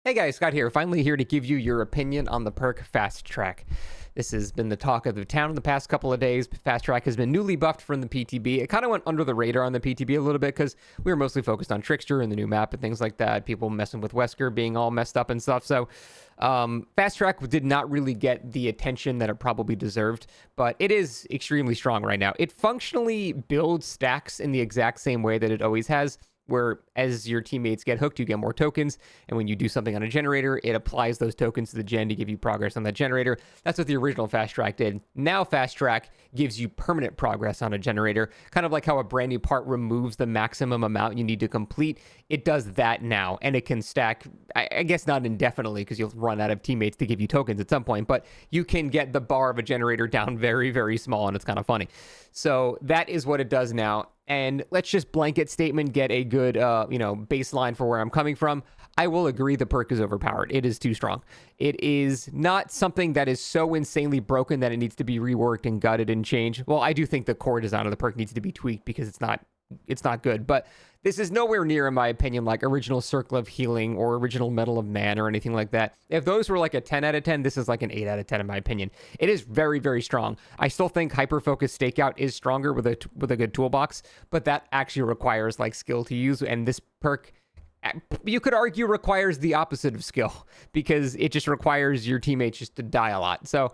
Hey guys, Scott here. Finally here to give you your opinion on the perk Fast Track. This has been the talk of the town in the past couple of days. Fast Track has been newly buffed from the PTB. It kind of went under the radar on the PTB a little bit because we were mostly focused on Trickster and the new map and things like that. People messing with Wesker being all messed up and stuff. So Fast Track did not really get the attention that it probably deserved, but it is extremely strong right now. It functionally builds stacks in the exact same way that it always has, where as your teammates get hooked, you get more tokens. And when you do something on a generator, it applies those tokens to the gen to give you progress on that generator. That's what the original Fast Track did. Now Fast Track gives you permanent progress on a generator, kind of like how a brand new part removes the maximum amount you need to complete. It does that now, and it can stack, I guess not indefinitely, because you'll run out of teammates to give you tokens at some point, but you can get the bar of a generator down very, very small, and it's kind of funny. So that is what it does now. And let's just blanket statement get a good, baseline for where I'm coming from. I will agree the perk is overpowered. It is too strong. It is not something that is so insanely broken that it needs to be reworked and gutted and changed. Well, I do think the core design of the perk needs to be tweaked because it's not good. But this is nowhere near, in my opinion, like original Circle of Healing or original Medal of Man or anything like that. If those were like a 10 out of 10, this is like an 8 out of 10 in my opinion. It is very, very strong. I still think Hyper-Focus Stakeout is stronger with a good toolbox, but that actually requires like skill to use, and this perk, you could argue, requires the opposite of skill because it just requires your teammates just to die a lot. So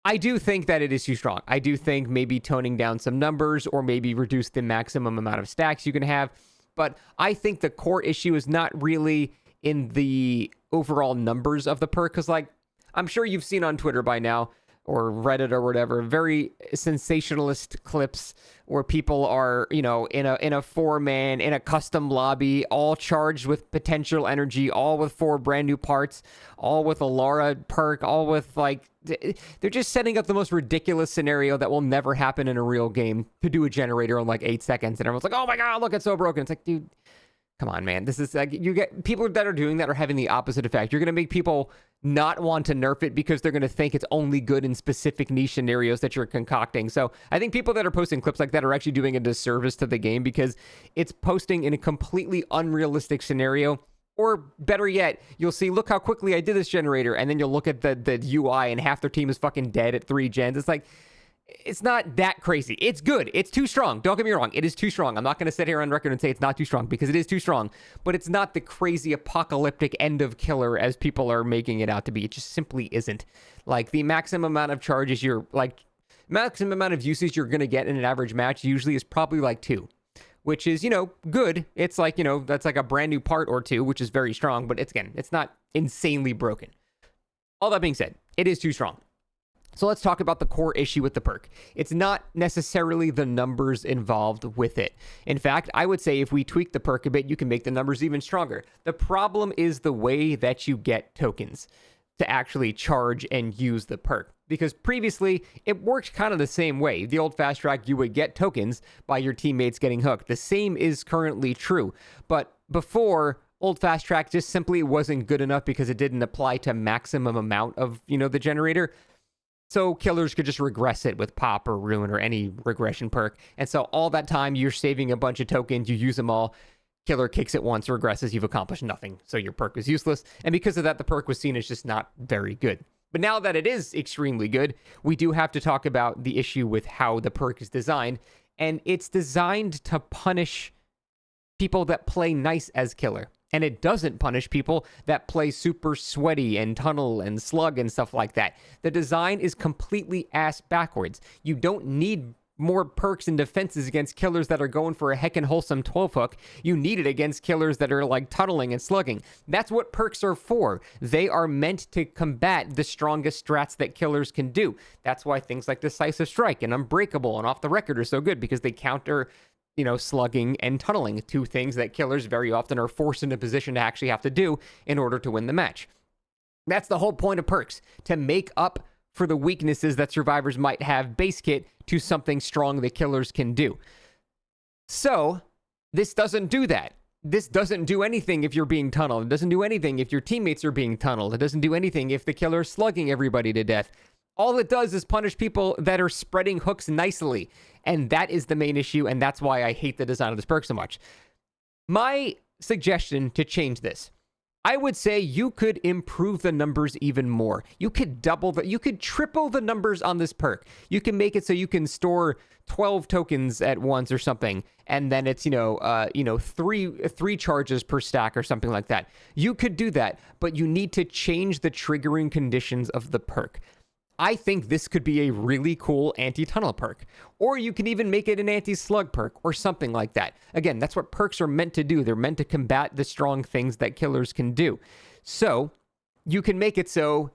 I do think that it is too strong. I do think maybe toning down some numbers or maybe reduce the maximum amount of stacks you can have. But I think the core issue is not really in the overall numbers of the perk. Because, like, I'm sure you've seen on Twitter by now, or Reddit or whatever, very sensationalist clips where people are, in a 4-man, in a custom lobby, all charged with potential energy, all with 4 brand new parts, all with a Lara perk, all with, like, they're just setting up the most ridiculous scenario that will never happen in a real game to do a generator in like 8 seconds. And everyone's like, oh my God, look, it's so broken. It's like, dude, come on, man. This is like, you get people that are doing that are having the opposite effect. You're going to make people not want to nerf it because they're going to think it's only good in specific niche scenarios that you're concocting. So I think people that are posting clips like that are actually doing a disservice to the game because it's posting in a completely unrealistic scenario. Or better yet, you'll see, look how quickly I did this generator. And then you'll look at the UI and half their team is fucking dead at 3 gens. It's like, it's not that crazy. It's good. It's too strong. Don't get me wrong. It is too strong. I'm not going to sit here on record and say it's not too strong because it is too strong, but it's not the crazy apocalyptic end of killer as people are making it out to be. It just simply isn't. Like, the maximum amount of charges maximum amount of usage you're going to get in an average match usually is probably like 2, which is, good. It's like, that's like a brand new part or 2, which is very strong, but it's not insanely broken. All that being said, it is too strong. So let's talk about the core issue with the perk. It's not necessarily the numbers involved with it. In fact, I would say if we tweak the perk a bit, you can make the numbers even stronger. The problem is the way that you get tokens to actually charge and use the perk. Because previously, it worked kind of the same way. The old Fast Track, you would get tokens by your teammates getting hooked. The same is currently true. But before, old Fast Track just simply wasn't good enough because it didn't apply to maximum amount of, the generator. So killers could just regress it with Pop or Ruin or any regression perk. And so all that time, you're saving a bunch of tokens, you use them all, killer kicks it once, regresses, you've accomplished nothing. So your perk is useless. And because of that, the perk was seen as just not very good. But now that it is extremely good, we do have to talk about the issue with how the perk is designed. And it's designed to punish people that play nice as killer. And it doesn't punish people that play super sweaty and tunnel and slug and stuff like that. The design is completely ass backwards. You don't need more perks and defenses against killers that are going for a heckin' wholesome 12 hook. You need it against killers that are like tunneling and slugging. That's what perks are for. They are meant to combat the strongest strats that killers can do. That's why things like Decisive Strike and Unbreakable and Off the Record are so good, because they counter slugging and tunneling, 2 things that killers very often are forced into a position to actually have to do in order to win the match. That's the whole point of perks, to make up for the weaknesses that survivors might have base kit to something strong that killers can do. So, this doesn't do that. This doesn't do anything if you're being tunneled. It doesn't do anything if your teammates are being tunneled. It doesn't do anything if the killer is slugging everybody to death. All it does is punish people that are spreading hooks nicely. And that is the main issue, and that's why I hate the design of this perk so much. My suggestion to change this I would say you could improve the numbers even more. You could you could triple the numbers on this perk. You can make it so you can store 12 tokens at once or something, and then it's three charges per stack or something like that. You could do that, but you need to change the triggering conditions of the perk. I think this could be a really cool anti-tunnel perk. Or you can even make it an anti-slug perk or something like that. Again, that's what perks are meant to do. They're meant to combat the strong things that killers can do. So you can make it so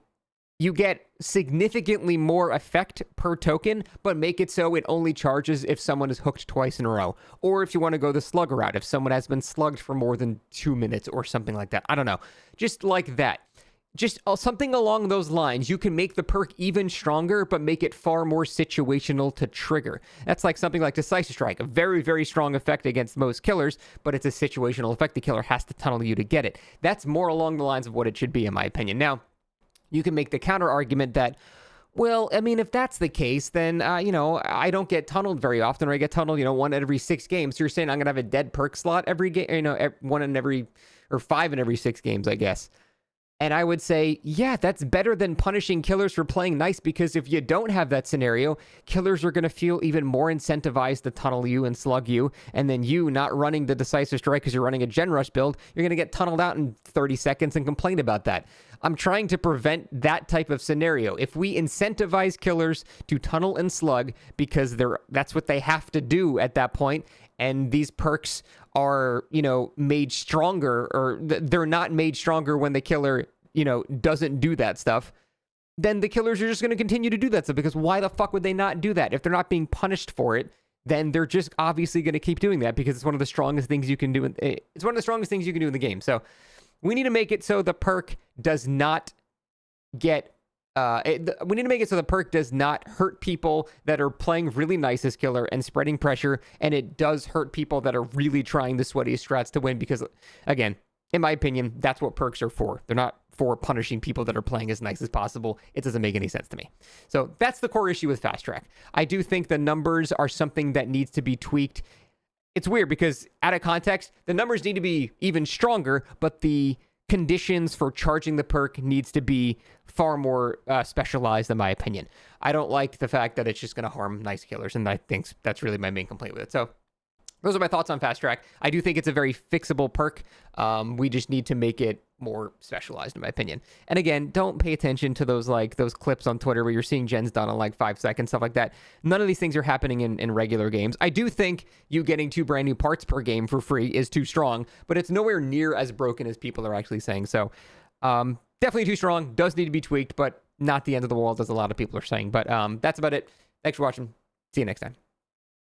you get significantly more effect per token, but make it so it only charges if someone is hooked twice in a row. Or if you want to go the slug route, if someone has been slugged for more than 2 minutes or something like that. I don't know. Just like that. Just something along those lines. You can make the perk even stronger, but make it far more situational to trigger. That's like something like Decisive Strike, a very, very strong effect against most killers, but it's a situational effect. The killer has to tunnel you to get it. That's more along the lines of what it should be, in my opinion. Now, you can make the counter argument that, well, I mean, if that's the case, then, I don't get tunneled very often, or I get tunneled, 1 every 6 games. So you're saying I'm going to have a dead perk slot every game, 1 in every, or 5 in every 6 games, I guess. And I would say, yeah, that's better than punishing killers for playing nice, because if you don't have that scenario, killers are going to feel even more incentivized to tunnel you and slug you. And then you not running the Decisive Strike because you're running a Gen Rush build, you're going to get tunneled out in 30 seconds and complain about that. I'm trying to prevent that type of scenario. If we incentivize killers to tunnel and slug because that's what they have to do at that point, and these perks are, made stronger, or they're not made stronger when the killer, doesn't do that stuff, then the killers are just going to continue to do that stuff, because why the fuck would they not do that? If they're not being punished for it, then they're just obviously going to keep doing that, because it's one of the strongest things you can do. It's one of the strongest things you can do in the game. So we need to make it so the perk does not get we need to make it so the perk does not hurt people that are playing really nice as killer and spreading pressure, and it does hurt people that are really trying the sweatiest strats to win, because, again, in my opinion, that's what perks are for. They're not for punishing people that are playing as nice as possible. It doesn't make any sense to me. So that's the core issue with Fast Track. I do think the numbers are something that needs to be tweaked. It's weird because, out of context, the numbers need to be even stronger, but the conditions for charging the perk needs to be far more specialized, in my opinion. I don't like the fact that it's just going to harm nice killers, and I think that's really my main complaint with it. So those are my thoughts on Fast Track. I do think it's a very fixable perk. We just need to make it more specialized, in my opinion. And again, don't pay attention to those clips on Twitter where you're seeing gens done in 5 seconds, stuff like that. None of these things are happening in regular games. I do think you getting 2 brand new parts per game for free is too strong, but it's nowhere near as broken as people are actually saying. So definitely too strong, does need to be tweaked, but not the end of the world, as a lot of people are saying. But that's about it. Thanks for watching. See you next time.